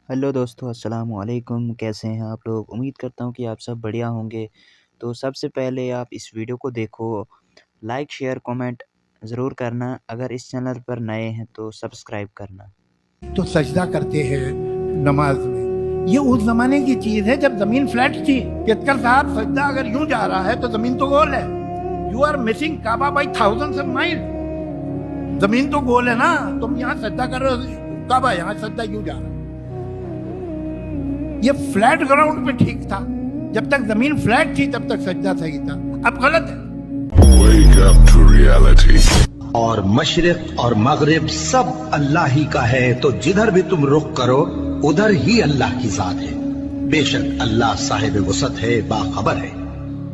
Hello दोस्तों, अस्सलाम वालेकुम। कैसे हैं आप लोग? उम्मीद करता हूँ कि आप सब बढ़िया होंगे। तो सबसे पहले आप इस वीडियो को देखो, लाइक, शेयर, कमेंट ज़रूर करना। अगर इस चैनल पर नए हैं तो सब्सक्राइब करना। तो सजदा करते हैं नमाज में। ये उस जमाने की चीज है जब जमीन फ्लैट थी। केतकर साहब, सजदा अगर यूं जा रहा है तो जमीन तो गोल है। You are missing Kaaba by thousands of mile. जमीन तो गोल है ना, तुम यहाँ सजदा कर रहे हो, काबा यहाँ सजदा यूं जा रहा है। ये फ्लैट ग्राउंड पे ठीक था। जब तक जमीन फ्लैट थी तब तक सजदा सही था। अब गलत है। Wake up to reality. और मशरिक और मगरिब सब अल्लाह ही का है, तो जिधर भी तुम रुख करो उधर ही अल्लाह की जात है। बेशक अल्लाह साहिब वसत है, बाखबर है।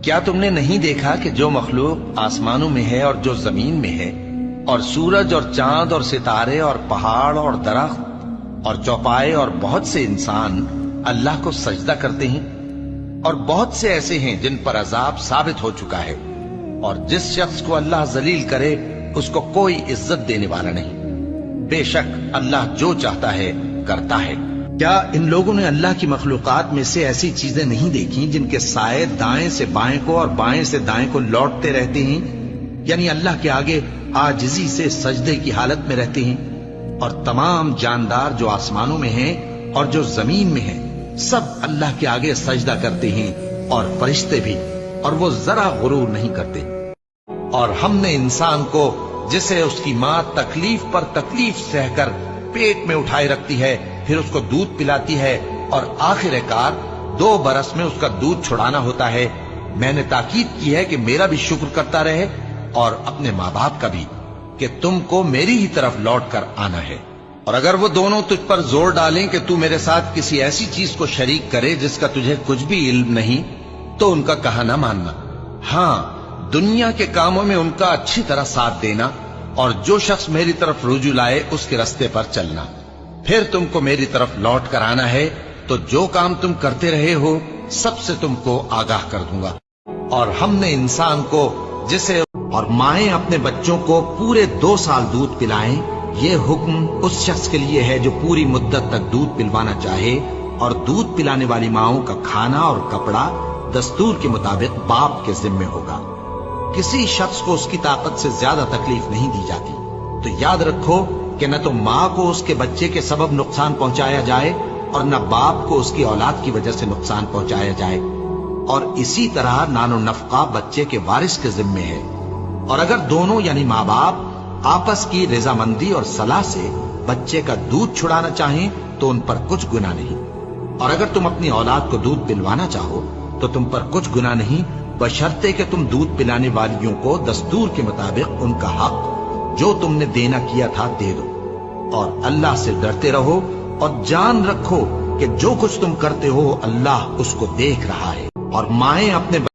क्या तुमने नहीं देखा कि जो मखलूक आसमानों में है और जो जमीन में है, और सूरज और चांद और सितारे और पहाड़ और दरख्त और चौपाए और बहुत से इंसान अल्लाह को सजदा करते हैं, और बहुत से ऐसे हैं जिन पर अजाब साबित हो चुका है, और जिस शख्स को अल्लाह जलील करे उसको कोई इज्जत देने वाला नहीं। बेशक अल्लाह जो चाहता है करता है। क्या इन लोगों ने अल्लाह की मखलूकात में से ऐसी चीजें नहीं देखी जिनके साए दाएं से बाएं को और बाएं से दाएं को लौटते रहते हैं, यानी अल्लाह के आगे आजिजी से सजदे की हालत में रहते हैं। और तमाम जानदार जो आसमानों में हैं और जो जमीन में हैं, सब अल्लाह के आगे सजदा करते हैं, और फरिश्ते भी, और वो जरा गुरूर नहीं करते। और हमने इंसान को, जिसे उसकी माँ तकलीफ पर तकलीफ सहकर पेट में उठाए रखती है, फिर उसको दूध पिलाती है, और आखिरकार 2 बरस में उसका दूध छुड़ाना होता है, मैंने ताकीद की है कि मेरा भी शुक्र करता रहे और अपने माँ बाप का भी, कि तुमको मेरी ही तरफ लौट कर आना है। और अगर वो दोनों तुझ पर जोर डालें कि तू मेरे साथ किसी ऐसी चीज को शरीक करे जिसका तुझे कुछ भी इल्म नहीं, तो उनका कहा ना मानना। हाँ, दुनिया के कामों में उनका अच्छी तरह साथ देना, और जो शख्स मेरी तरफ रुजू लाए उसके रास्ते पर चलना। फिर तुमको मेरी तरफ लौट कर आना है, तो जो काम तुम करते रहे हो सबसे तुमको आगाह कर दूंगा। और हमने इंसान को, जिसे और माएं अपने बच्चों को पूरे 2 साल दूध पिलाएं, ये हुक्म उस शख्स के लिए है जो पूरी मुद्दत तक दूध पिलवाना चाहे, और दूध पिलाने वाली माओं का खाना और कपड़ा दस्तूर के मुताबिक बाप के जिम्मे होगा। किसी शख्स को उसकी ताकत से ज्यादा तकलीफ नहीं दी जाती। तो याद रखो कि न तो माँ को उसके बच्चे के सबब नुकसान पहुंचाया जाए, और न बाप को उसकी औलाद की वजह से नुकसान पहुंचाया जाए। और इसी तरह नानो नफका बच्चे के वारिस के जिम्मे है। और अगर दोनों यानी माँ बाप आपस की रजामंदी और सलाह से बच्चे का दूध छुड़ाना चाहें तो उन पर कुछ गुनाह नहीं। और अगर तुम अपनी औलाद को दूध पिलवाना चाहो तो तुम पर कुछ गुनाह नहीं, बशर्ते कि तुम दूध पिलाने वालियों को दस्तूर के मुताबिक उनका हक जो तुमने देना किया था दे दो। और अल्लाह से डरते रहो, और जान रखो कि जो कुछ तुम करते हो अल्लाह उसको देख रहा है। और माएं अपने